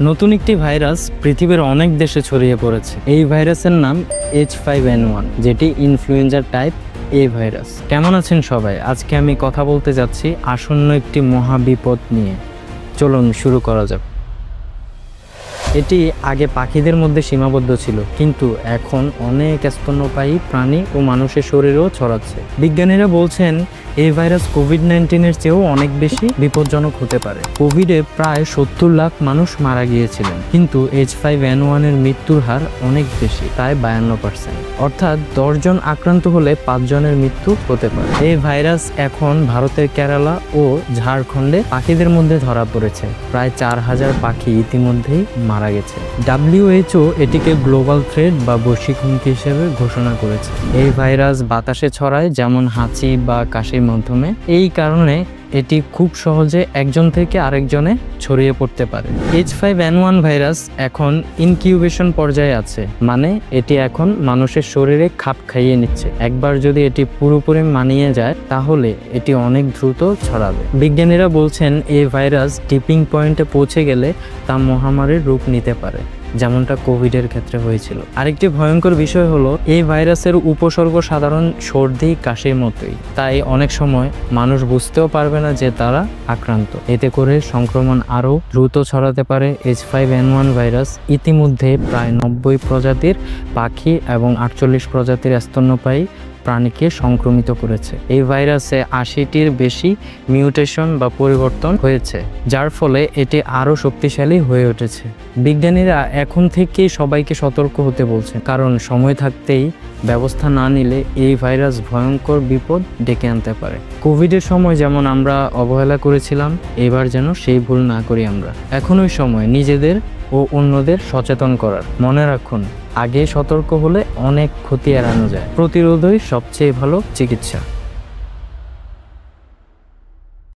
নতুন একটি ভাইরাস পৃথিবীর অনেক দেশে ছড়িয়ে পড়েছে। এই ভাইরাসের নাম H5N1, যেটি ইনফ্লুয়েঞ্জার টাইপ এ ভাইরাস। কেমন আছেন সবাই? আজকে আমি কথা বলতে যাচ্ছি আসন্ন একটি মহাবিপদ নিয়ে। চলুন শুরু করা যাক। এটি আগে পাখিদের মধ্যে সীমাবদ্ধ ছিল, কিন্তু এখন অনেক স্তন্যপায়ী প্রাণী ও মানুষের শরীরেও ছড়াচ্ছে। বিজ্ঞানীরা বলছেন এই ভাইরাস কোভিড-19-এর চেয়েও অনেক বেশি বিপজ্জনক হতে পারে। কোভিডে প্রায় 70 লাখ মানুষ মারা গিয়েছিলেন, কিন্তু H5N1-এর মৃত্যুর হার অনেক বেশি, প্রায় 52%। অর্থাৎ 10 জন আক্রান্ত হলে 5 জনের মৃত্যু হতে পারে। এই ভাইরাস এখন ভারতের কেরালা ও ঝাড়খণ্ডে পাখিদের মধ্যে ধরা পড়েছে। প্রায় 4000 পাখি ইতিমধ্যেই মারা গেছে। WHO এটিকে গ্লোবাল থ্রেট বা বৈশ্বিক হুমকি হিসেবে ঘোষণা করেছে। এই ভাইরাস বাতাসে ছড়ায়, যেমন হাঁচি বা কাশির মাধ্যমে। এই কারণে এটি খুব সহজে একজন থেকে আরেকজনে ছড়িয়ে পড়তে পারে। H5N1 ভাইরাস এখন ইনকিউবেশন পর্যায়ে আছে, মানে এটি এখন মানুষের শরীরে খাপ খাইয়ে নিচ্ছে। একবার যদি এটি পুরোপুরি মানিয়ে যায়, তাহলে এটি অনেক দ্রুত ছড়াবে। বিজ্ঞানীরা বলছেন এই ভাইরাস টিপিং পয়েন্টে পৌঁছে গেলে তা মহামারীর রূপ নিতে পারে, যেমনটা কোভিডের ক্ষেত্রে হয়েছিল। আরেকটি ভয়ঙ্কর বিষয় হলো এই ভাইরাসের উপসর্গ সাধারণ সর্দি কাশির মতোই, তাই অনেক সময় মানুষ বুঝতেও পারবে না যে তারা আক্রান্ত। এতে করে সংক্রমণ আরও দ্রুত ছড়াতে পারে। H5N1 ভাইরাস ইতিমধ্যে প্রায় 90 প্রজাতির পাখি এবং 48 প্রজাতির স্তন্যপায়ী প্রাণীকে সংক্রমিত করেছে। এই ভাইরাসে 80টির বেশি মিউটেশন বা পরিবর্তন হয়েছে, যার ফলে এটি আরও শক্তিশালী হয়ে উঠেছে। বিজ্ঞানীরা এখন থেকেই সবাইকে সতর্ক হতে বলছেন, কারণ সময় থাকতেই ব্যবস্থা না নিলে এই ভাইরাস ভয়ঙ্কর বিপদ ডেকে আনতে পারে। কোভিডের সময় যেমন আমরা অবহেলা করেছিলাম, এবার যেন সেই ভুল না করি আমরা। এখনই সময় নিজেদের ও অন্যদের সচেতন করার। মনে রাখুন, আগে সতর্ক হলে অনেক ক্ষতি এড়ানো যায়। প্রতিরোধই সবচেয়ে ভালো চিকিৎসা।